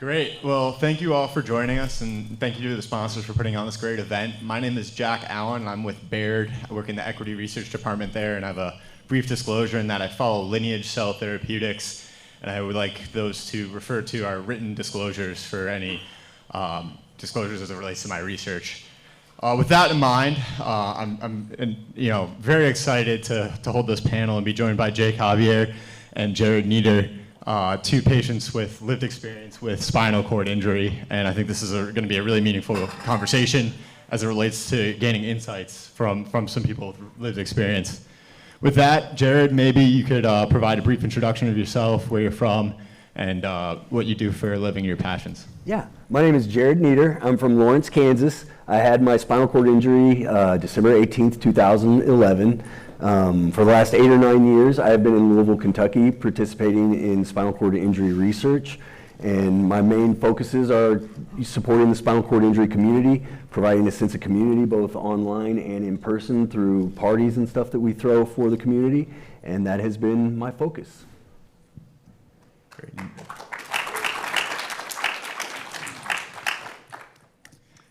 Great. Well, thank you all for joining us, and thank you to the sponsors for putting on this great event. My name is Jack Allen, and I'm with Baird. I work in the Equity Research Department there, and I have a brief disclosure in that I follow Lineage Cell Therapeutics, and I would like those to refer to our written disclosures for any disclosures as it relates to my research. With that in mind, I'm very excited to hold this panel and be joined by Jake Javier and Jerod Nieder, two patients with lived experience with spinal cord injury, and I think this is going to be a really meaningful conversation as it relates to gaining insights from some people with lived experience. With that, Jerod, maybe you could provide a brief introduction of yourself, where you're from, and what you do for a living, your passions. Yeah, my name is Jerod Nieder. I'm from Lawrence, Kansas. I had my spinal cord injury December 18th, 2011. For the last 8 or 9 years, I have been in Louisville, Kentucky, participating in spinal cord injury research. And my main focuses are supporting the spinal cord injury community, providing a sense of community both online and in person through parties and stuff that we throw for the community. And that has been my focus. Great.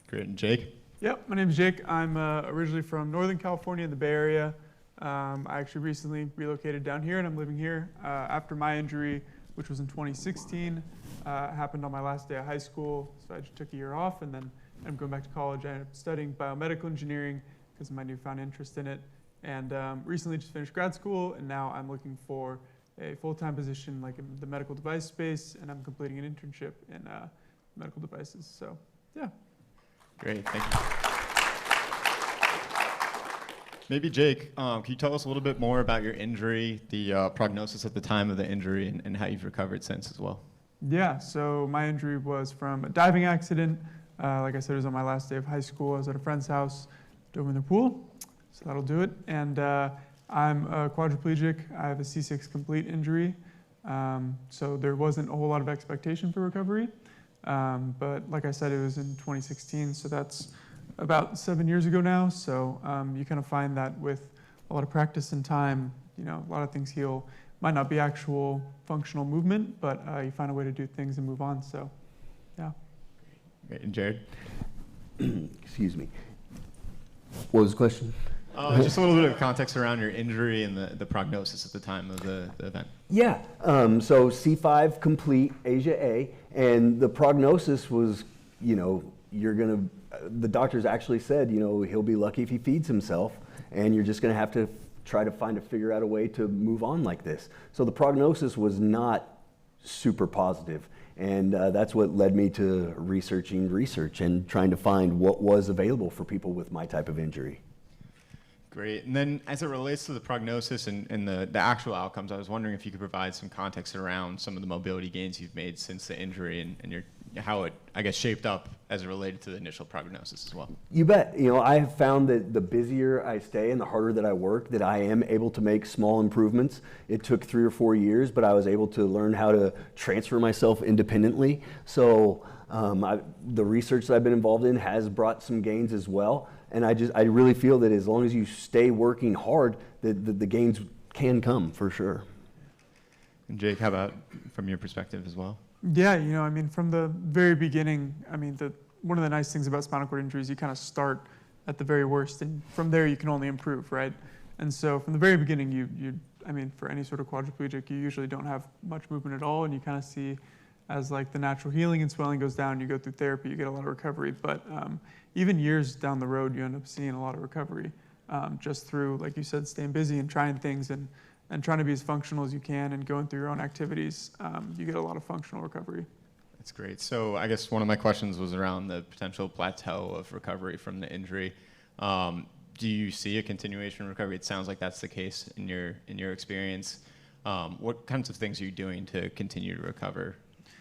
Great. And Jake? Yep, my name is Jake. I'm originally from Northern California in the Bay Area. I actually recently relocated down here, and I'm living here after my injury, which was in 2016. Happened on my last day of high school, so I just took a year off, and then I'm going back to college. I ended up studying biomedical engineering because of my newfound interest in it, and recently just finished grad school, and now I'm looking for a full-time position like in the medical device space, and I'm completing an internship in medical devices. So, yeah. Great, thank you. Maybe Jake, can you tell us a little bit more about your injury, the prognosis at the time of the injury, and how you've recovered since as well? Yeah, so my injury was from a diving accident. Like I said, it was on my last day of high school. I was at a friend's house, dove in the pool, so that'll do it. And I'm a quadriplegic. I have a C6 complete injury, so there wasn't a whole lot of expectation for recovery. But like I said, it was in 2016, so that's about 7 years ago now. So you kind of find that with a lot of practice and time, a lot of things heal. Might not be actual functional movement, but you find a way to do things and move on. So, yeah. Great. And Jerod? Excuse me. What was the question? Just a little bit of context around your injury and the prognosis at the time of the event. Yeah, so C5 complete, Asia A, and the prognosis was, the doctors actually said, he'll be lucky if he feeds himself, and you're just gonna have to try to figure out a way to move on like this. So the prognosis was not super positive, and that's what led me to researching research and trying to find what was available for people with my type of injury. Great. And then as it relates to the prognosis and the actual outcomes, I was wondering if you could provide some context around some of the mobility gains you've made since the injury and how it, I guess, shaped up as it related to the initial prognosis as well. You bet. I have found that the busier I stay and the harder that I work, that I am able to make small improvements. It took 3 or 4 years, but I was able to learn how to transfer myself independently. So the research that I've been involved in has brought some gains as well. And I really feel that as long as you stay working hard, the gains can come for sure. And Jake, how about from your perspective as well? Yeah, from the very beginning, one of the nice things about spinal cord injuries, you kind of start at the very worst, and from there you can only improve, right? And so from the very beginning, you for any sort of quadriplegic, you usually don't have much movement at all, and you kind of see as like the natural healing and swelling goes down, you go through therapy, you get a lot of recovery. But even years down the road, you end up seeing a lot of recovery just through, like you said, staying busy and trying things and trying to be as functional as you can and going through your own activities. You get a lot of functional recovery. That's great. So I guess one of my questions was around the potential plateau of recovery from the injury. Do you see a continuation of recovery? It sounds like that's the case in your experience. What kinds of things are you doing to continue to recover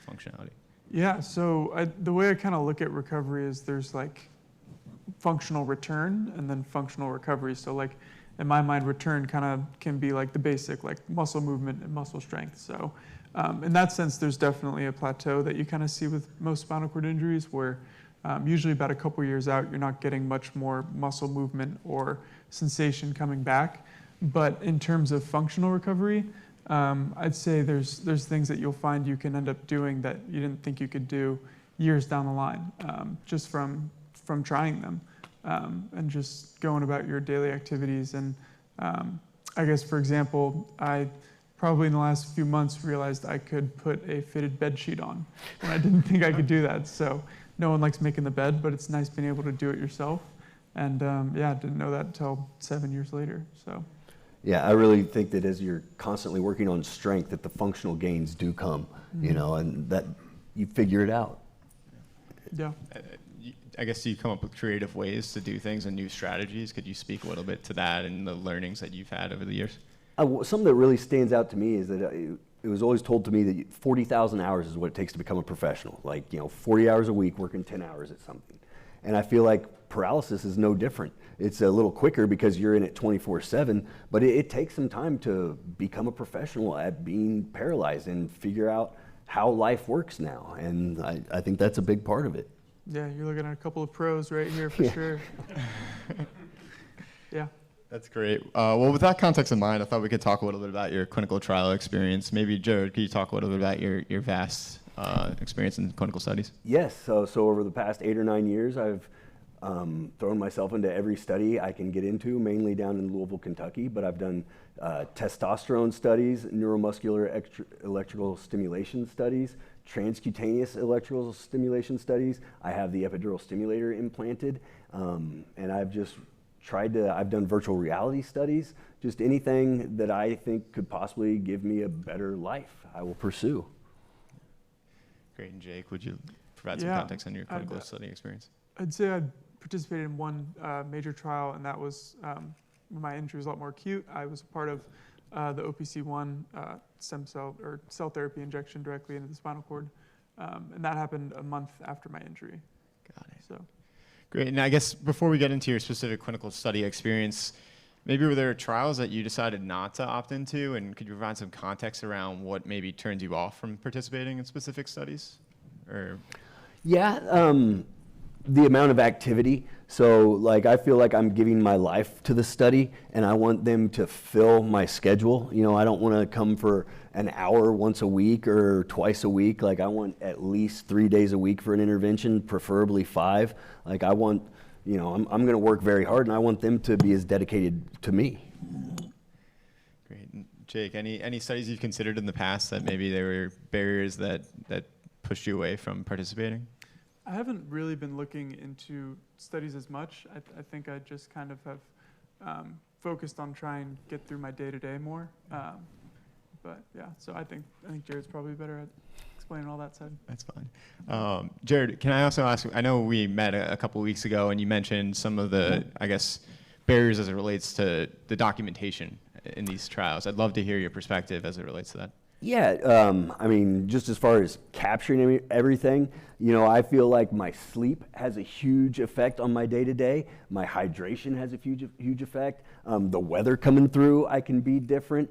functionality? Yeah, so the way I kind of look at recovery is there's like functional return and then functional recovery. So like in my mind, return kind of can be like the basic, like muscle movement and muscle strength. So in that sense, there's definitely a plateau that you kind of see with most spinal cord injuries where usually about a couple years out, you're not getting much more muscle movement or sensation coming back. But in terms of functional recovery, I'd say there's things that you'll find you can end up doing that you didn't think you could do years down the line, just from trying them, and just going about your daily activities. And I guess, for example, I probably in the last few months realized I could put a fitted bed sheet on when I didn't think I could do that. So no one likes making the bed, but it's nice being able to do it yourself. And yeah, I didn't know that until 7 years later. So. Yeah, I really think that as you're constantly working on strength, that the functional gains do come, you know, and that you figure it out. Yeah. I guess you come up with creative ways to do things and new strategies. Could you speak a little bit to that and the learnings that you've had over the years? Something that really stands out to me is that it was always told to me that 40,000 hours is what it takes to become a professional. Like, 40 hours a week, working 10 hours at something. And I feel like paralysis is no different. It's a little quicker because you're in it 24/7, but it takes some time to become a professional at being paralyzed and figure out how life works now. And I think that's a big part of it. Yeah, you're looking at a couple of pros right here for sure. Yeah. That's great. Well, with that context in mind, I thought we could talk a little bit about your clinical trial experience. Maybe, Jerod, could you talk a little bit about your vast experience in clinical studies? Yes. So over the past 8 or 9 years, I've thrown myself into every study I can get into, mainly down in Louisville, Kentucky. But I've done testosterone studies, neuromuscular electrical stimulation studies, transcutaneous electrical stimulation studies. I have the epidural stimulator implanted, and I've done virtual reality studies. Just anything that I think could possibly give me a better life, I will pursue. Great. And Jake, would you provide some context on your clinical study experience? I'd say I participated in one major trial, and that was when my injury was a lot more acute. I was a part of the OPC1 stem cell or cell therapy injection directly into the spinal cord, and that happened a month after my injury. Got it. So. Great. And I guess before we get into your specific clinical study experience, maybe were there trials that you decided not to opt into, and could you provide some context around what maybe turned you off from participating in specific studies? Or yeah, the amount of activity. So like I feel like I'm giving my life to the study, and I want them to fill my schedule. I don't want to come for an hour once a week or twice a week. Like I want at least 3 days a week for an intervention, preferably 5. Like I want, I'm going to work very hard, and I want them to be as dedicated to me. Great. And Jake, any studies you've considered in the past that maybe there were barriers that pushed you away from participating? I haven't really been looking into studies as much. I think I just kind of have focused on trying to get through my day-to-day more. But yeah, so I think Jerod's probably better at explaining all that side. That's fine. Jerod, can I also ask, I know we met a couple of weeks ago and you mentioned some of the, I guess, barriers as it relates to the documentation in these trials. I'd love to hear your perspective as it relates to that. Yeah, I mean, just as far as capturing everything, I feel like my sleep has a huge effect on my day-to-day. My hydration has a huge effect. The weather coming through, I can be different.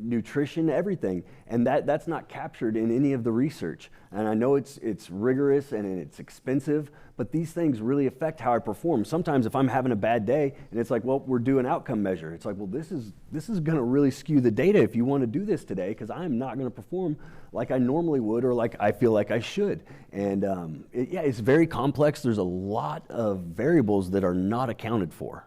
Nutrition, everything. And that's not captured in any of the research. And I know it's rigorous and it's expensive, but these things really affect how I perform. Sometimes if I'm having a bad day and it's like, well, we're doing an outcome measure. It's like, well, this is going to really skew the data if you want to do this today, because I'm not going to perform like I normally would or like I feel like I should. And it's very complex. There's a lot of variables that are not accounted for.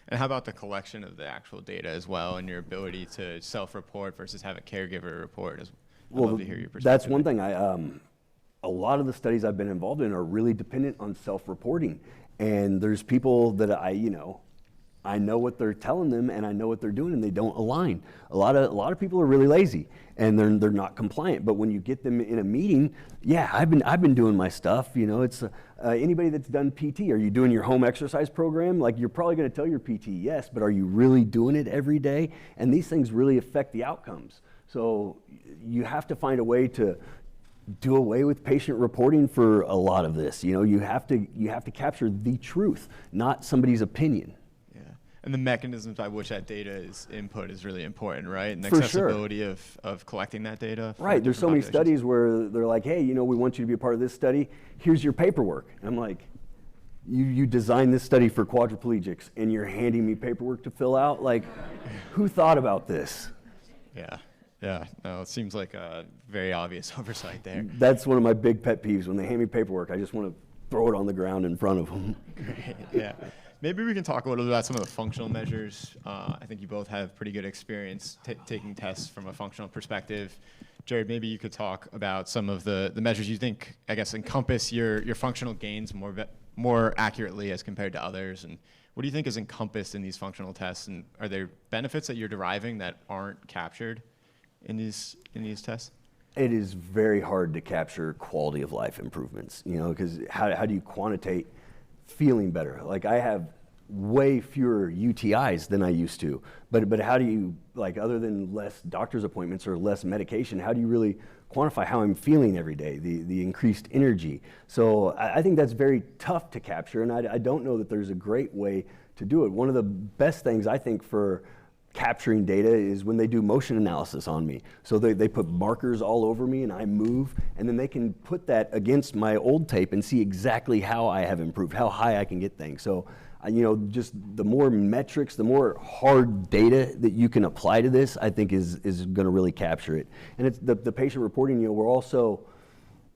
And how about the collection of the actual data as well, and your ability to self-report versus have a caregiver report? I'd love to hear your perspective. That's one thing. A lot of the studies I've been involved in are really dependent on self-reporting. And there's people that I know what they're telling them and I know what they're doing, and they don't align. A lot of people are really lazy and they're not compliant. But when you get them in a meeting, yeah, I've been doing my stuff. It's anybody that's done PT. Are you doing your home exercise program? Like, you're probably going to tell your PT yes, but are you really doing it every day? And these things really affect the outcomes. So you have to find a way to do away with patient reporting for a lot of this. You have to capture the truth, not somebody's opinion. And the mechanisms by which that data is input is really important, right? And the For accessibility of collecting that data. Right, there's so many studies where they're like, hey, we want you to be a part of this study. Here's your paperwork. And I'm like, you designed this study for quadriplegics and you're handing me paperwork to fill out? Like, who thought about this? Yeah. Yeah. No, it seems like a very obvious oversight there. That's one of my big pet peeves. When they hand me paperwork, I just want to throw it on the ground in front of them. Great. Yeah. Maybe we can talk a little bit about some of the functional measures. I think you both have pretty good experience taking tests from a functional perspective. Jerod, maybe you could talk about some of the measures you think, I guess, encompass your functional gains more accurately as compared to others. And what do you think is encompassed in these functional tests? And are there benefits that you're deriving that aren't captured in these tests? It is very hard to capture quality of life improvements, because how do you quantitate feeling better? Like, I have way fewer UTIs than I used to, but how do you, like, other than less doctor's appointments or less medication, how do you really quantify how I'm feeling every day, the increased energy? So I think that's very tough to capture, and I don't know that there's a great way to do it. One of the best things I think for capturing data is when they do motion analysis on me. So they put markers all over me and I move, and then they can put that against my old tape and see exactly how I have improved, how high I can get things. So, just the more metrics, the more hard data that you can apply to this, I think is going to really capture it. And it's the patient reporting, we're also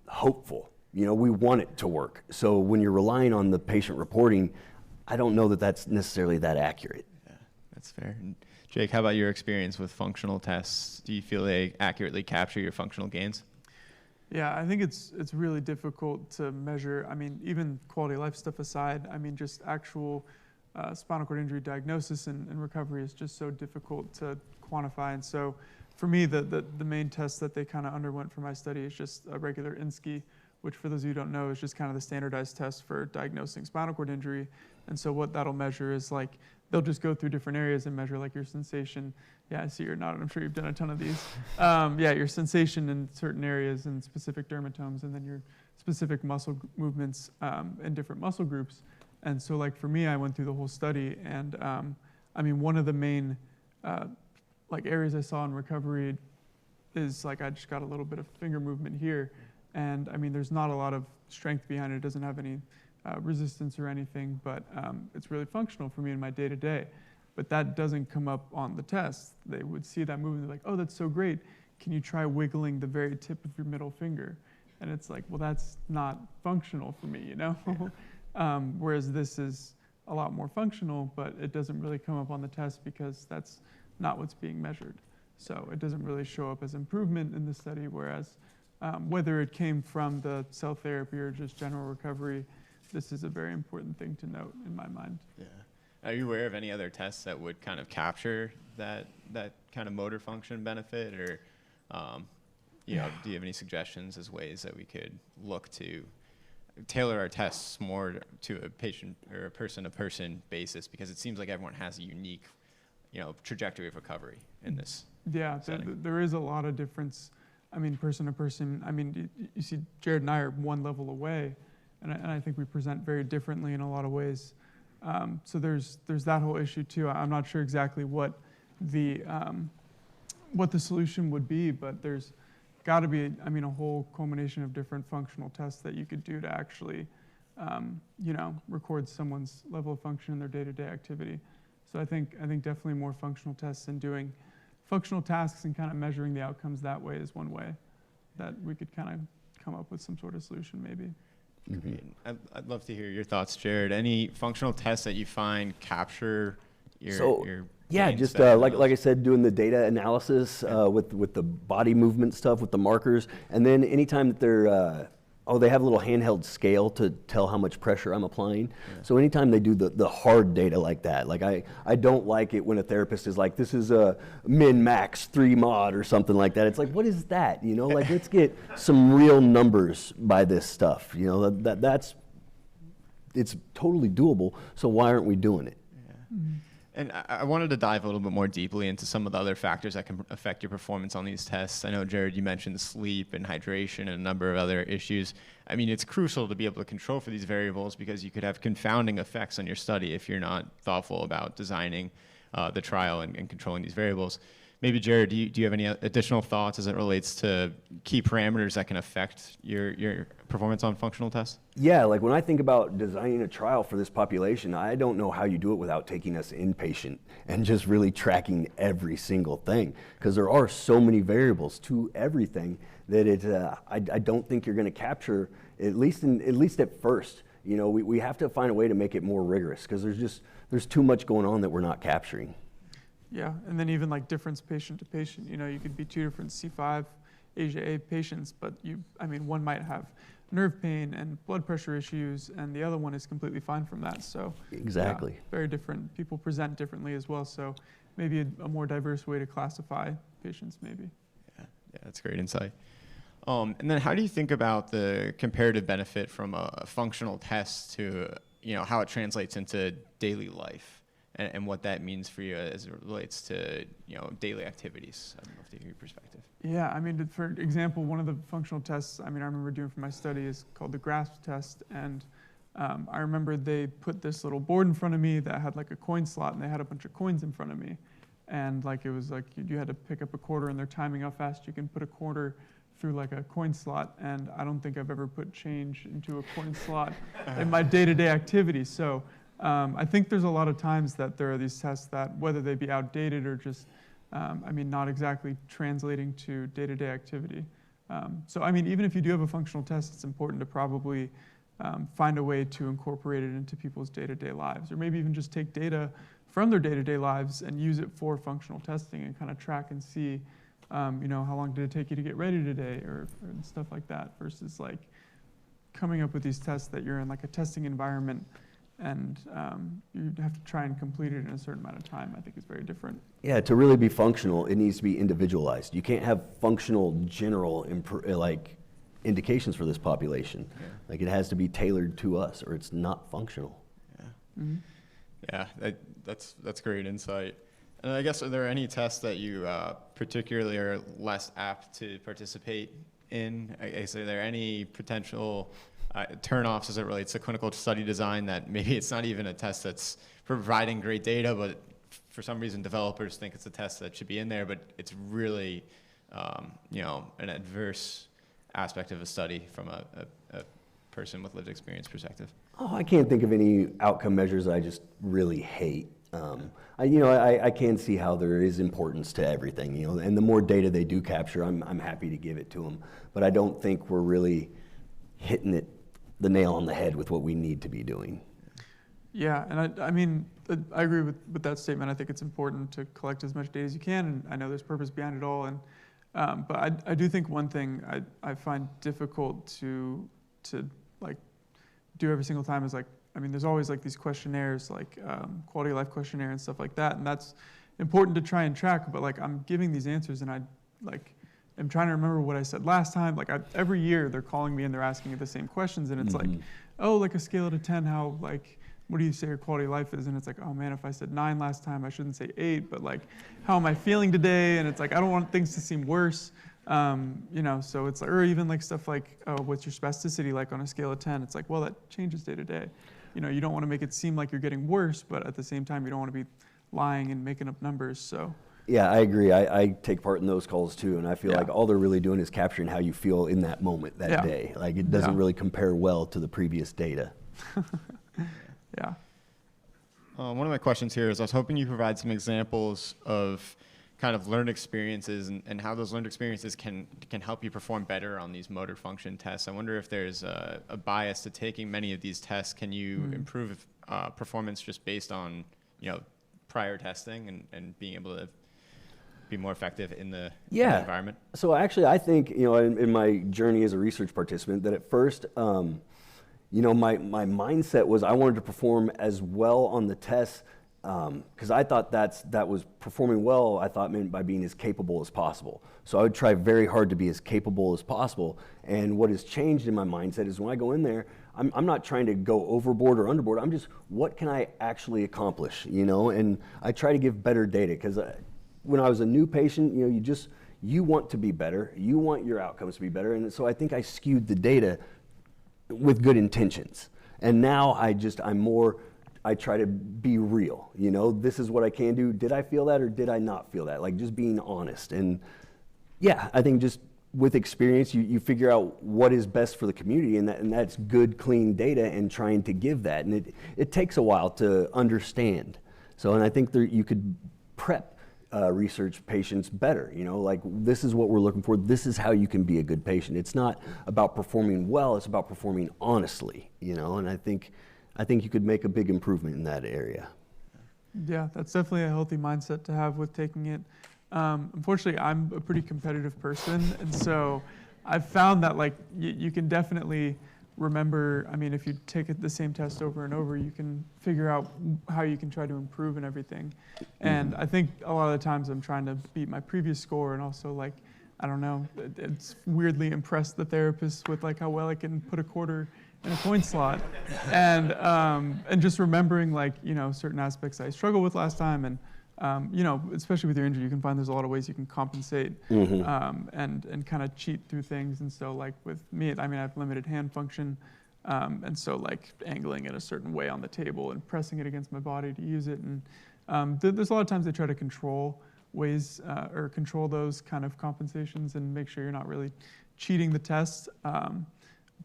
hopeful. We want it to work. So when you're relying on the patient reporting, I don't know that that's necessarily that accurate. Yeah, that's fair. And Jake, how about your experience with functional tests? Do you feel they accurately capture your functional gains? Yeah, I think it's really difficult to measure. I mean, even quality of life stuff aside, I mean, just actual spinal cord injury diagnosis and recovery is just so difficult to quantify. And so for me, the main test that they kind of underwent for my study is just a regular INSCI, which for those of you who don't know is just kind of the standardized test for diagnosing spinal cord injury. And so what that'll measure is, like, they'll just go through different areas and measure, like, your sensation. Yeah, I see you're nodding. I'm sure you've done a ton of these. Your sensation in certain areas and specific dermatomes, and then your specific muscle movements in different muscle groups. And so, like, for me, I went through the whole study, and I mean, one of the main areas I saw in recovery is, like, I just got a little bit of finger movement here. And I mean, there's not a lot of strength behind it. It doesn't have any resistance or anything, but it's really functional for me in my day-to-day. But that doesn't come up on the test. They would see that movement, they're like, oh, that's so great. Can you try wiggling the very tip of your middle finger? And it's like, well, that's not functional for me, Whereas this is a lot more functional, but it doesn't really come up on the test because that's not what's being measured. So it doesn't really show up as improvement in the study, whereas whether it came from the cell therapy or just general recovery, this is a very important thing to note in my mind. Yeah. Are you aware of any other tests that would kind of capture that kind of motor function benefit, or do you have any suggestions as ways that we could look to tailor our tests more to a patient or a person-to-person basis? Because it seems like everyone has a unique, trajectory of recovery in this. Yeah, there is a lot of difference. I mean, person to person. I mean, you see Jerod and I are one level away, and I think we present very differently in a lot of ways. So there's that whole issue too. I'm not sure exactly what the solution would be, but there's got to be, a whole culmination of different functional tests that you could do to actually, record someone's level of function in their day-to-day activity. So I think definitely more functional tests and doing functional tasks and kind of measuring the outcomes that way is one way that we could kind of come up with some sort of solution maybe. Great. I'd love to hear your thoughts, Jerod. Any functional tests that you find capture your just like I said, doing the data analysis with the body movement stuff, with the markers, and then anytime that they're they have a little handheld scale to tell how much pressure I'm applying. Yeah. So anytime they do the hard data like that, like I don't like it when a therapist is like, this is a min max 3 mod or something like that. It's like, what is that? Like, let's get some real numbers by this stuff. That's it's totally doable. So why aren't we doing it? Yeah. Mm-hmm. And I wanted to dive a little bit more deeply into some of the other factors that can affect your performance on these tests. I know, Jerod, you mentioned sleep and hydration and a number of other issues. I mean, it's crucial to be able to control for these variables because you could have confounding effects on your study if you're not thoughtful about designing the trial and controlling these variables. maybe Jerod, do you have any additional thoughts as it relates to key parameters that can affect your performance on functional tests? Yeah, like when I think about designing a trial for this population, I don't know how you do it without taking us inpatient and just really tracking every single thing, because there are so many variables to everything that I don't think you're going to capture, at least at first. You know, we have to find a way to make it more rigorous, because there's too much going on that we're not capturing. Yeah, and then even like difference patient to patient, you know, you could be two different C5 Asia A patients, but one might have nerve pain and blood pressure issues, and the other one is completely fine from that. So exactly, yeah, very different. People present differently as well, so maybe a more diverse way to classify patients, maybe. Yeah, that's great insight. And then how do you think about the comparative benefit from a functional test to, you know, how it translates into daily life and what that means for you as it relates to, you know, daily activities? I don't know if you have your perspective. Yeah, I mean, for example, one of the functional tests, I remember doing for my study is called the GRASP test, and I remember they put this little board in front of me that had like a coin slot, and they had a bunch of coins in front of me, and like it was like you had to pick up a quarter, and they're timing how fast you can put a quarter through like a coin slot, and I don't think I've ever put change into a coin slot in my day-to-day activities. So I think there's a lot of times that there are these tests that, whether they be outdated or just not exactly translating to day-to-day activity. So even if you do have a functional test, it's important to probably find a way to incorporate it into people's day-to-day lives, or maybe even just take data from their day-to-day lives and use it for functional testing and kind of track and see, how long did it take you to get ready today, or stuff like that, versus like coming up with these tests that you're in like a testing environment and you have to try and complete it in a certain amount of time. I think is very different. Yeah, to really be functional, it needs to be individualized. You can't have functional general like indications for this population. Yeah. Like it has to be tailored to us, or it's not functional. Yeah, Mm-hmm. yeah, that's great insight. And I guess, are there any tests that you particularly are less apt to participate in? I guess, are there any potential turnoffs as it relates to clinical study design that maybe it's not even a test that's providing great data, but for some reason developers think it's a test that should be in there, but it's really an adverse aspect of a study from a person with lived experience perspective? Oh, I can't think of any outcome measures I just really hate. I can see how there is importance to everything, and the more data they do capture, I'm happy to give it to them. But I don't think we're really hitting the nail on the head with what we need to be doing. Yeah, and I agree with that statement. I think it's important to collect as much data as you can, and I know there's purpose behind it all. And but I do think one thing I find difficult to like do every single time is like, there's always like these questionnaires, like quality of life questionnaire and stuff like that, and that's important to try and track. But like I'm giving these answers, and I'm trying to remember what I said last time. Like every year they're calling me and they're asking me the same questions, and it's like, oh, like a scale to 10, how like what do you say your quality of life is? And it's like, oh man, if I said 9 last time, I shouldn't say 8. But like, how am I feeling today? And it's like I don't want things to seem worse. So it's like, or even like stuff like, oh, what's your spasticity like on a scale of 10? It's like, well, that changes day to day. You don't want to make it seem like you're getting worse, but at the same time, you don't want to be lying and making up numbers. So. Yeah, I agree. I take part in those calls too, and I feel like all they're really doing is capturing how you feel in that moment, that day. Like it doesn't really compare well to the previous data. Yeah. One of my questions here is I was hoping you provide some examples of kind of learned experiences and how those learned experiences can help you perform better on these motor function tests. I wonder if there's a bias to taking many of these tests. Can you improve performance just based on prior testing and being able to be more effective in the environment? So actually, I think in my journey as a research participant, that at first, my mindset was I wanted to perform as well on the tests. Because I thought that was performing well, I thought meant by being as capable as possible. So I would try very hard to be as capable as possible. And what has changed in my mindset is when I go in there, I'm not trying to go overboard or underboard. I'm just, what can I actually accomplish, And I try to give better data, because when I was a new patient, you want to be better. You want your outcomes to be better. And so I think I skewed the data with good intentions. And now I'm more I try to be real. You know, this is what I can do. Did I feel that or did I not feel that? Like just being honest. And yeah, I think just with experience, you figure out what is best for the community, and that's good, clean data, and trying to give that. And it takes a while to understand. So, and I think you could prep research patients better. You know, like this is what we're looking for. This is how you can be a good patient. It's not about performing well. It's about performing honestly. You know, and I think you could make a big improvement in that area. Yeah, that's definitely a healthy mindset to have with taking it. Unfortunately, I'm a pretty competitive person, and so I've found that like you can definitely remember. I mean, if you take the same test over and over, you can figure out how you can try to improve and everything. And I think a lot of the times I'm trying to beat my previous score, and also like I don't know, it's weirdly impressed the therapist with like how well I can put a quarter in a coin slot, and just remembering like certain aspects I struggled with last time, and especially with your injury, you can find there's a lot of ways you can compensate and kind of cheat through things. And so like with me, I mean, I have limited hand function, and so like angling it a certain way on the table and pressing it against my body to use it, and there's a lot of times they try to control ways or control those kind of compensations and make sure you're not really cheating the test.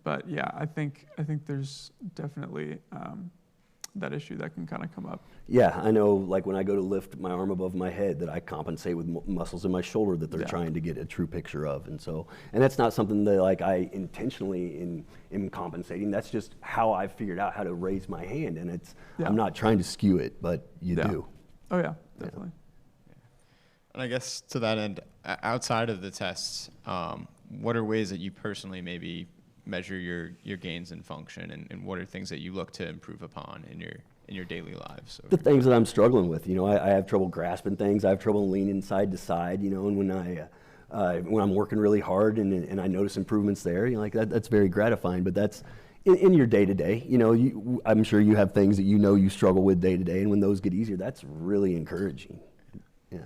But yeah, I think there's definitely that issue that can kind of come up. Yeah, I know, like when I go to lift my arm above my head, that I compensate with muscles in my shoulder that they're trying to get a true picture of. And so, and that's not something that like I intentionally am compensating. That's just how I figured out how to raise my hand. And I'm not trying to skew it, but you do. Oh yeah, definitely. Yeah. And I guess to that end, outside of the tests, what are ways that you personally maybe measure your gains in function, and what are things that you look to improve upon in your daily lives? The things that I'm struggling with, I have trouble grasping things. I have trouble leaning side to side, and when I'm working really hard and I notice improvements there, like that's very gratifying. But that's in your day to day. I'm sure you have things that you struggle with day to day, and when those get easier, that's really encouraging. Yeah.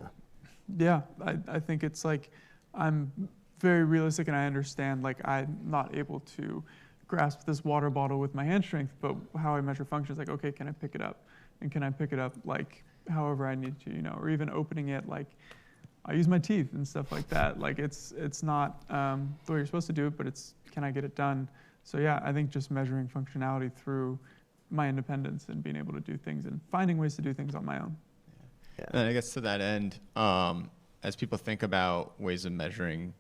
Yeah, I think it's like I'm very realistic, and I understand like I'm not able to grasp this water bottle with my hand strength, but how I measure function is like, okay, can I pick it up? And can I pick it up like however I need to, or even opening it, like I use my teeth and stuff like that. Like it's not the way you're supposed to do it, but can I get it done? So yeah, I think just measuring functionality through my independence and being able to do things and finding ways to do things on my own. Yeah. And I guess to that end, as people think about ways of measuring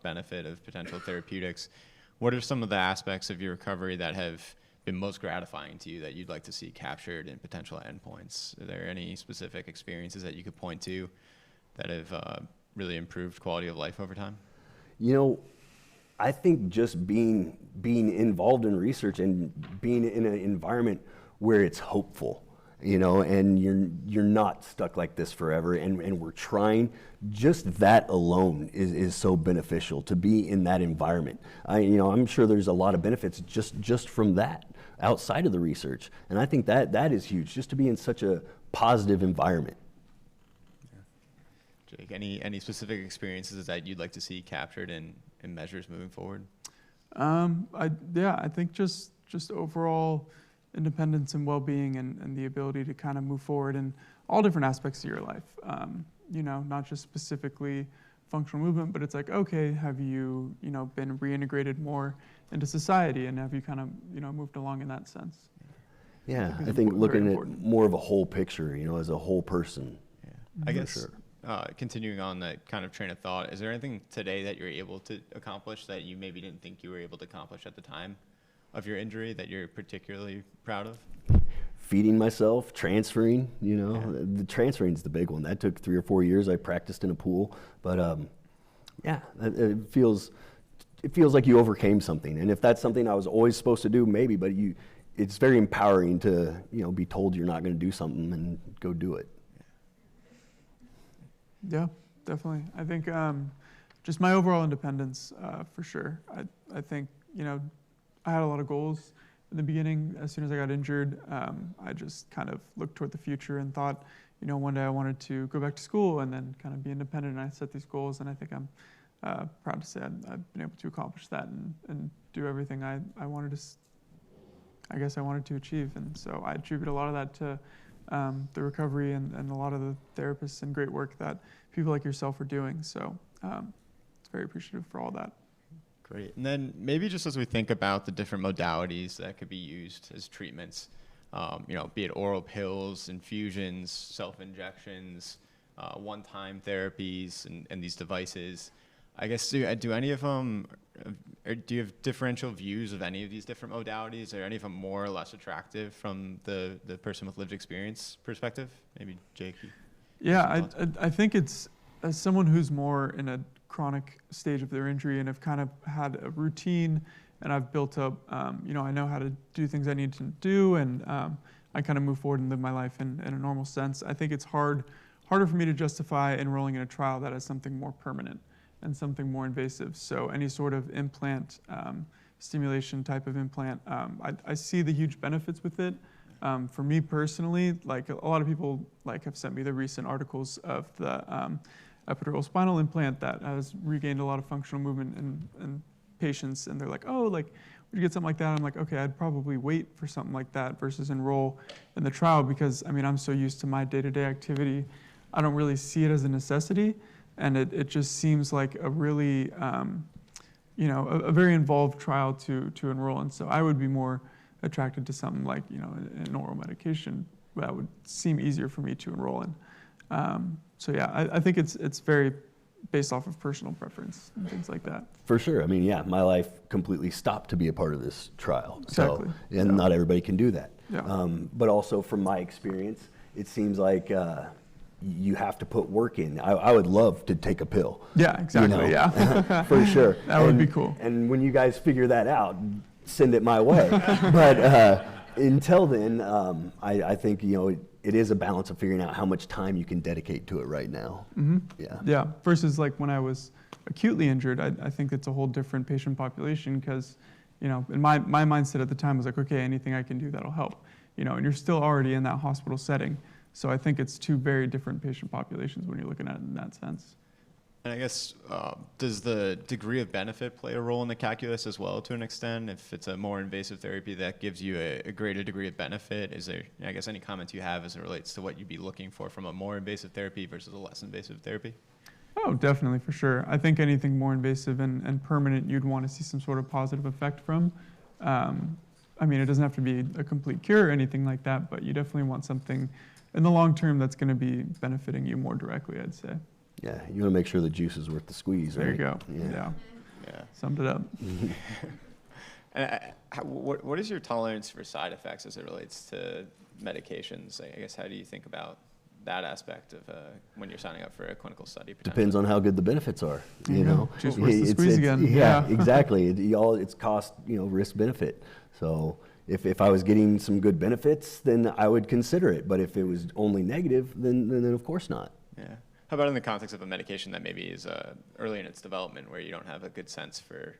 benefit of potential therapeutics, what are some of the aspects of your recovery that have been most gratifying to you that you'd like to see captured in potential endpoints? Are there any specific experiences that you could point to that have really improved quality of life over time? I think just being involved in research and being in an environment where it's hopeful, and you're not stuck like this forever, and we're trying, just that alone is so beneficial to be in that environment. I'm sure there's a lot of benefits just from that outside of the research, and I think that is huge, just to be in such a positive environment. Yeah. Jake, any specific experiences that you'd like to see captured in measures moving forward? I think just overall independence and well-being and the ability to kind of move forward in all different aspects of your life. Not just specifically functional movement, but it's like, okay, have you, been reintegrated more into society, and have you kind of, moved along in that sense? Yeah, I think looking at more of a whole picture, as a whole person. Yeah. I guess continuing on that kind of train of thought, is there anything today that you're able to accomplish that you maybe didn't think you were able to accomplish at the time of your injury that you're particularly proud of? Feeding myself, transferring, the transferring is the big one. That took 3 or 4 years. I practiced in a pool, but it feels like you overcame something. And if that's something I was always supposed to do, maybe, but it's very empowering to, be told you're not going to do something and go do it. Yeah, definitely. I think just my overall independence, for sure. I think, I had a lot of goals in the beginning. As soon as I got injured, I just kind of looked toward the future and thought, one day I wanted to go back to school and then kind of be independent. And I set these goals, and I think I'm proud to say I've been able to accomplish that and do everything I wanted to I guess I wanted to achieve. And so I attribute a lot of that to the recovery and a lot of the therapists and great work that people like yourself are doing. So it's very appreciative for all that. Great. And then maybe just as we think about the different modalities that could be used as treatments, be it oral pills, infusions, self-injections, one-time therapies, and these devices, I guess, do any of them, or do you have differential views of any of these different modalities? Are any of them more or less attractive from the person with lived experience perspective? Maybe Jake? Yeah, I think it's, as someone who's more in a chronic stage of their injury and have kind of had a routine and I've built up, I know how to do things I need to do, and I kind of move forward and live my life in a normal sense. I think it's harder for me to justify enrolling in a trial that has something more permanent and something more invasive. So any sort of implant, stimulation type of implant, I see the huge benefits with it. For me personally, like a lot of people have sent me the recent articles of the epidural spinal implant that has regained a lot of functional movement in patients, and they're like, oh, would you get something like that? I'm like, okay, I'd probably wait for something like that versus enroll in the trial, because I'm so used to my day-to-day activity, I don't really see it as a necessity, and it just seems like a really, a very involved trial to enroll in. So I would be more attracted to something like, an oral medication that would seem easier for me to enroll in. So yeah, I think it's very based off of personal preference and things like that. For sure. My life completely stopped to be a part of this trial. Exactly. And not everybody can do that. Yeah. But also from my experience, it seems like you have to put work in. I would love to take a pill. Yeah, exactly. Yeah. For sure. That would be cool. And when you guys figure that out, send it my way. But until then, I think, it is a balance of figuring out how much time you can dedicate to it right now. Mm-hmm. Yeah. Yeah. Versus when I was acutely injured, I think it's a whole different patient population, because, in my mindset at the time was like, okay, anything I can do that'll help, and you're still already in that hospital setting. So I think it's two very different patient populations when you're looking at it in that sense. And I guess, does the degree of benefit play a role in the calculus as well to an extent? If it's a more invasive therapy that gives you a greater degree of benefit, is there, I guess, any comments you have as it relates to what you'd be looking for from a more invasive therapy versus a less invasive therapy? Oh, definitely, for sure. I think anything more invasive and permanent, you'd want to see some sort of positive effect from. It doesn't have to be a complete cure or anything like that, but you definitely want something in the long term that's going to be benefiting you more directly, I'd say. Yeah, you want to make sure the juice is worth the squeeze, right? There you go. Yeah. Summed it up. And what is your tolerance for side effects as it relates to medications? I guess, how do you think about that aspect of when you're signing up for a clinical study? Depends on how good the benefits are, Juice worth the squeeze again. Yeah, exactly. It's cost, risk benefit. So if I was getting some good benefits, then I would consider it. But if it was only negative, then of course not. Yeah. How about in the context of a medication that maybe is early in its development, where you don't have a good sense for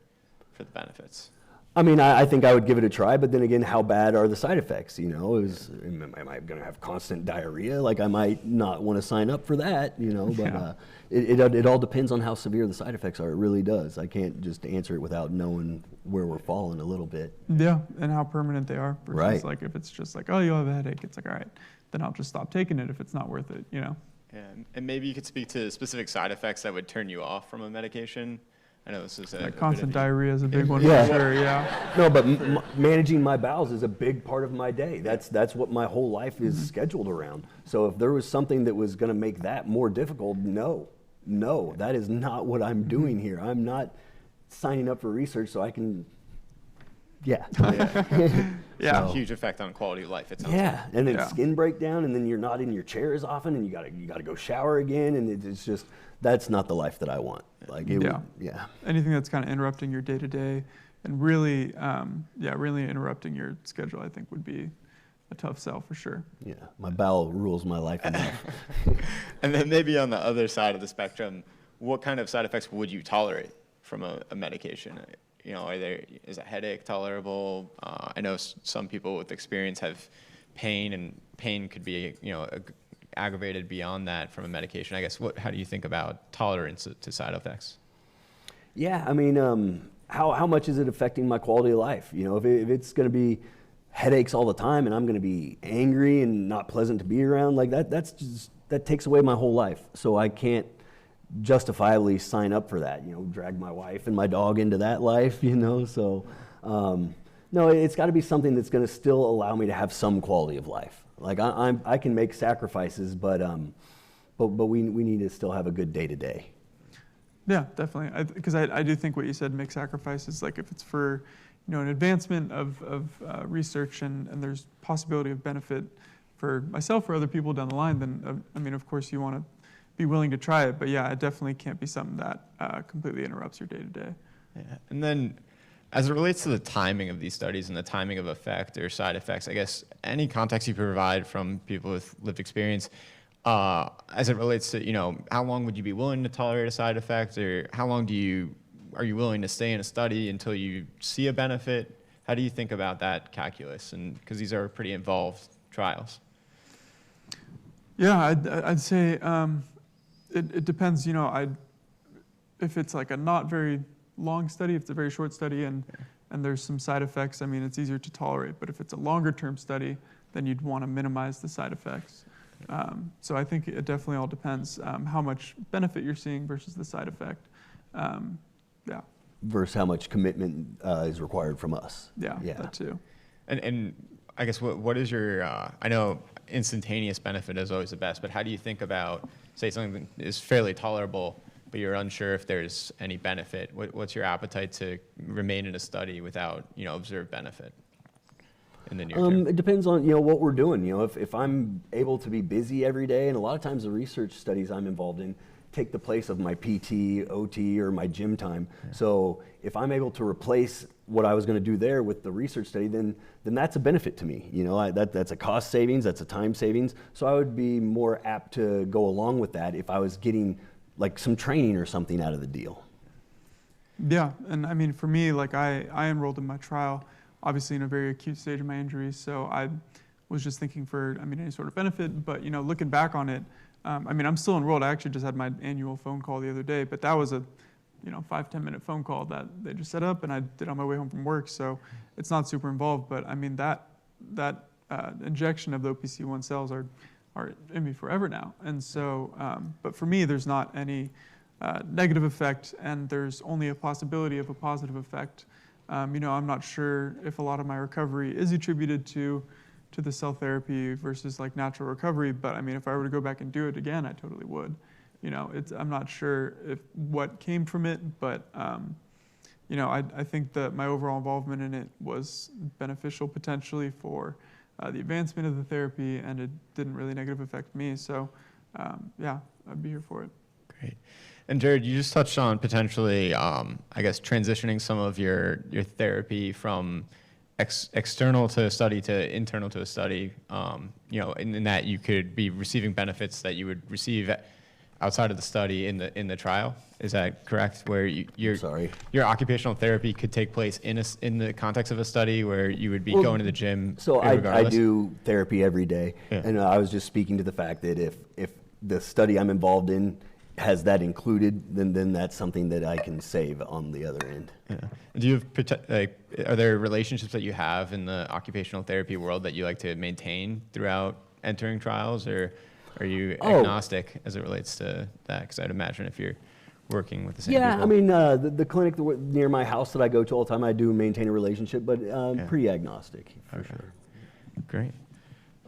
the benefits? I think I would give it a try, but then again, how bad are the side effects? Am I going to have constant diarrhea? I might not want to sign up for that, but it all depends on how severe the side effects are. It really does. I can't just answer it without knowing where we're falling a little bit. Yeah, and how permanent they are. Versus right. If it's just oh, you have a headache, it's all right, then I'll just stop taking it if it's not worth it, Yeah, and maybe you could speak to specific side effects that would turn you off from a medication. I know this is constant diarrhea is a big one, yeah. for sure. Yeah. No, but managing my bowels is a big part of my day. That's what my whole life is scheduled around. So if there was something that was going to make that more difficult, no, that is not what I'm doing here. I'm not signing up for research so I can. Yeah. Yeah. So, huge effect on quality of life. It sounds like. And then skin breakdown, and then you're not in your chair as often, and you gotta go shower again, and it's just, that's not the life that I want. Anything that's kind of interrupting your day to day, and really interrupting your schedule, I think would be a tough sell for sure. Yeah, my bowel rules my life enough. And then maybe on the other side of the spectrum, what kind of side effects would you tolerate from a medication? Is a headache tolerable? I know some people with experience have pain, and pain could be, aggravated beyond that from a medication. I guess, how do you think about tolerance to side effects? Yeah, how much is it affecting my quality of life? If it's going to be headaches all the time and I'm going to be angry and not pleasant to be around, like that takes away my whole life. So I can't justifiably sign up for that, drag my wife and my dog into that life, so no, it's got to be something that's going to still allow me to have some quality of life. Like I can make sacrifices, but we need to still have a good day to day. Yeah, definitely. Because I do think what you said, make sacrifices, like if it's for an advancement of research and there's possibility of benefit for myself or other people down the line, then I mean, of course you want to be willing to try it, but yeah, it definitely can't be something that completely interrupts your day to day. Yeah. And then as it relates to the timing of these studies and the timing of effect or side effects, I guess any context you provide from people with lived experience as it relates to, how long would you be willing to tolerate a side effect, or how long are you willing to stay in a study until you see a benefit? How do you think about that calculus? And because these are pretty involved trials. Yeah, I'd say it depends, if it's like a not very long study, if it's a very short study and there's some side effects, I mean, it's easier to tolerate. But if it's a longer term study, then you'd want to minimize the side effects. So I think it definitely all depends how much benefit you're seeing versus the side effect. Yeah. Versus how much commitment is required from us. Yeah, that too. And I guess what is your, I know instantaneous benefit is always the best, but how do you think about, say something that is fairly tolerable, but you're unsure if there's any benefit? What's your appetite to remain in a study without, observed benefit in the near term? It depends on, what we're doing. If I'm able to be busy every day, and a lot of times the research studies I'm involved in take the place of my PT, OT, or my gym time. Yeah. So if I'm able to replace what I was going to do there with the research study, then that's a benefit to me. That's a cost savings, that's a time savings. So I would be more apt to go along with that if I was getting like some training or something out of the deal. Yeah, and I mean, for me, like I enrolled in my trial, obviously in a very acute stage of my injury, so I was just thinking for, any sort of benefit, but looking back on it, I'm still enrolled. I actually just had my annual phone call the other day, but that was a 5-10 minute phone call that they just set up and I did on my way home from work, so it's not super involved, but I mean that injection of the OPC1 cells are in me forever now, and so but for me there's not any negative effect, and there's only a possibility of a positive effect. I'm not sure if a lot of my recovery is attributed to the cell therapy versus like natural recovery, but I mean, if I were to go back and do it again, I totally would. I'm not sure if what came from it, but I think that my overall involvement in it was beneficial potentially for the advancement of the therapy, and it didn't really negatively affect me. So yeah, I'd be here for it. Great. And Jerod, you just touched on potentially, transitioning some of your therapy from external to a study to internal to a study, in that you could be receiving benefits that you would receive outside of the study in the trial. Is that correct? Where your occupational therapy could take place in the context of a study where you would be going to the gym. So I do therapy every day, yeah. And I was just speaking to the fact that if the study I'm involved in has that included, then that's something that I can save on the other end. Yeah. Do you have are there relationships that you have in the occupational therapy world that you like to maintain throughout entering trials, or are you agnostic as it relates to that? Because I'd imagine if you're working with the same people. I mean, the clinic near my house that I go to all the time, I do maintain a relationship, but pretty agnostic for sure. Great.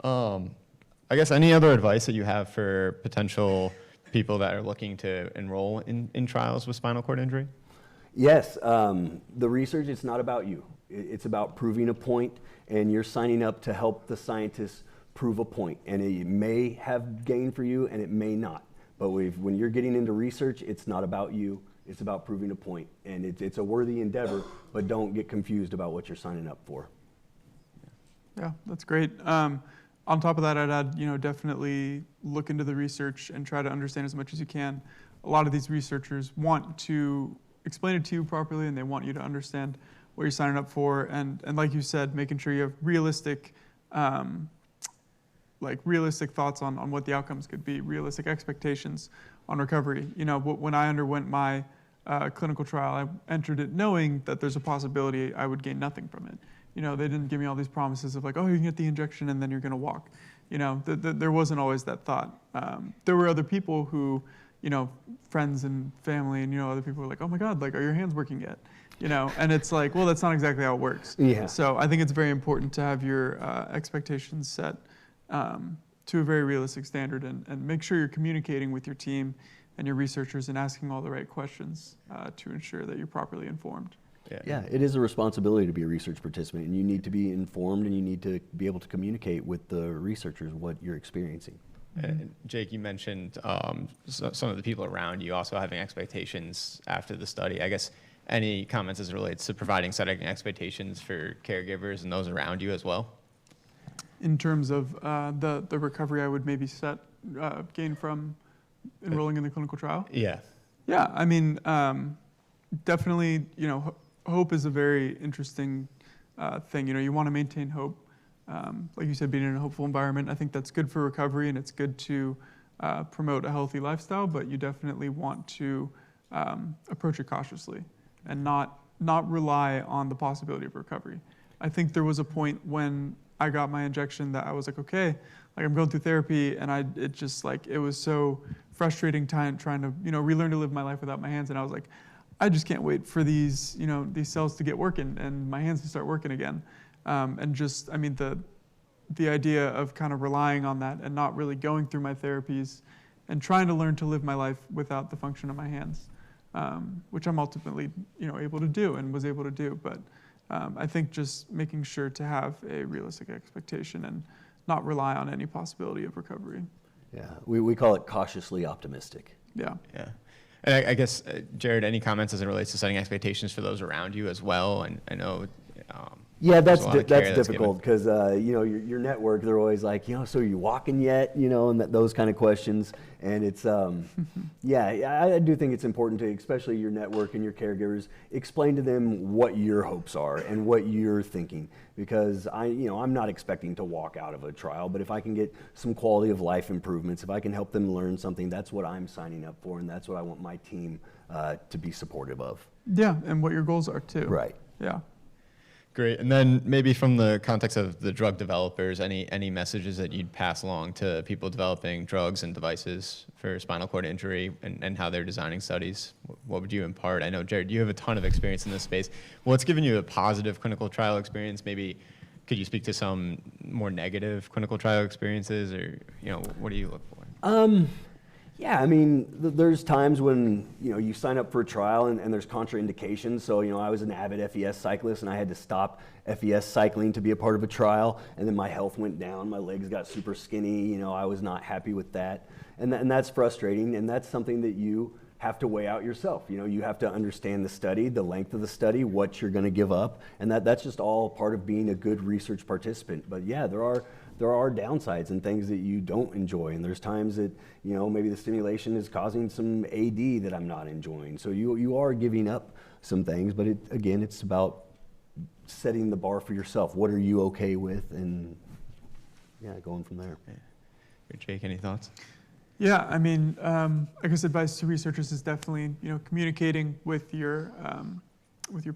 I guess any other advice that you have for potential people that are looking to enroll in trials with spinal cord injury? Yes, the research, it's not about you. It's about proving a point, and you're signing up to help the scientists prove a point. And it may have gain for you, and it may not. But when you're getting into research, it's not about you. It's about proving a point. And it's a worthy endeavor, but don't get confused about what you're signing up for. Yeah, that's great. On top of that, I'd add, definitely look into the research and try to understand as much as you can. A lot of these researchers want to explain it to you properly, and they want you to understand what you're signing up for. And like you said, making sure you have realistic thoughts on what the outcomes could be, realistic expectations on recovery. When I underwent my clinical trial, I entered it knowing that there's a possibility I would gain nothing from it. They didn't give me all these promises of like, oh, you can get the injection and then you're going to walk. There wasn't always that thought. There were other people who, friends and family and, other people were like, oh my God, like, are your hands working yet? And it's like, well, that's not exactly how it works. Yeah. So I think it's very important to have your expectations set to a very realistic standard and make sure you're communicating with your team and your researchers and asking all the right questions to ensure that you're properly informed. Yeah, it is a responsibility to be a research participant, and you need to be informed and you need to be able to communicate with the researchers what you're experiencing. And Jake, you mentioned some of the people around you also having expectations after the study. I guess any comments as it relates to setting expectations for caregivers and those around you as well? In terms of the recovery I would maybe gain from enrolling in the clinical trial? Yeah. Yeah, I mean, definitely, hope is a very interesting thing. You want to maintain hope. Like you said, being in a hopeful environment, I think that's good for recovery and it's good to promote a healthy lifestyle, but you definitely want to approach it cautiously and not rely on the possibility of recovery. I think there was a point when I got my injection that I was like, okay, like I'm going through therapy and it was so frustrating trying to, relearn to live my life without my hands. And I was like, I just can't wait for these cells to get working and my hands to start working again. The idea of kind of relying on that and not really going through my therapies and trying to learn to live my life without the function of my hands, which I'm ultimately, able to do and was able to do. But I think just making sure to have a realistic expectation and not rely on any possibility of recovery. Yeah, we call it cautiously optimistic. Yeah. Yeah. And I guess, Jerod, any comments as it relates to setting expectations for those around you as well? And I know yeah, that's there's a lot of care that's difficult because your network, they're always like, so are you walking yet? And those kind of questions. And it's I do think it's important to, especially your network and your caregivers, explain to them what your hopes are and what you're thinking. Because I'm not expecting to walk out of a trial, but if I can get some quality of life improvements, if I can help them learn something, that's what I'm signing up for, and that's what I want my team to be supportive of. Yeah, and what your goals are too. Right. Yeah. Great. And then maybe from the context of the drug developers, any messages that you'd pass along to people developing drugs and devices for spinal cord injury and how they're designing studies? What would you impart? I know, Jerod, you have a ton of experience in this space. What's given you a positive clinical trial experience? Maybe could you speak to some more negative clinical trial experiences, or what do you look for? Yeah, I mean, there's times when, you sign up for a trial and there's contraindications. So, I was an avid FES cyclist and I had to stop FES cycling to be a part of a trial. And then my health went down, my legs got super skinny, I was not happy with that. And that's frustrating, and that's something that you have to weigh out yourself. You have to understand the study, the length of the study, what you're gonna give up. And that's just all part of being a good research participant. But yeah, there are downsides and things that you don't enjoy, and there's times that maybe the stimulation is causing some AD that I'm not enjoying. So you are giving up some things, but it's about setting the bar for yourself. What are you okay with, and going from there. Jake, any thoughts? Yeah, I mean, I guess advice to researchers is definitely communicating with your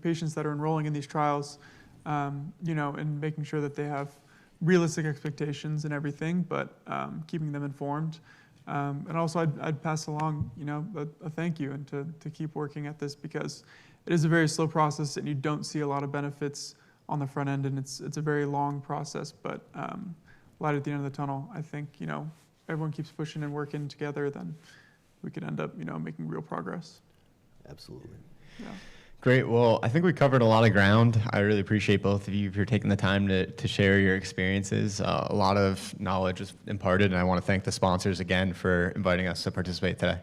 patients that are enrolling in these trials, and making sure that they have realistic expectations and everything, but keeping them informed. And also I'd pass along, a thank you and to keep working at this, because it is a very slow process and you don't see a lot of benefits on the front end, and it's a very long process, but light at the end of the tunnel. I think, everyone keeps pushing and working together, then we could end up, making real progress. Absolutely. Yeah. Great. Well, I think we covered a lot of ground. I really appreciate both of you for taking the time to share your experiences. A lot of knowledge was imparted, and I want to thank the sponsors again for inviting us to participate today.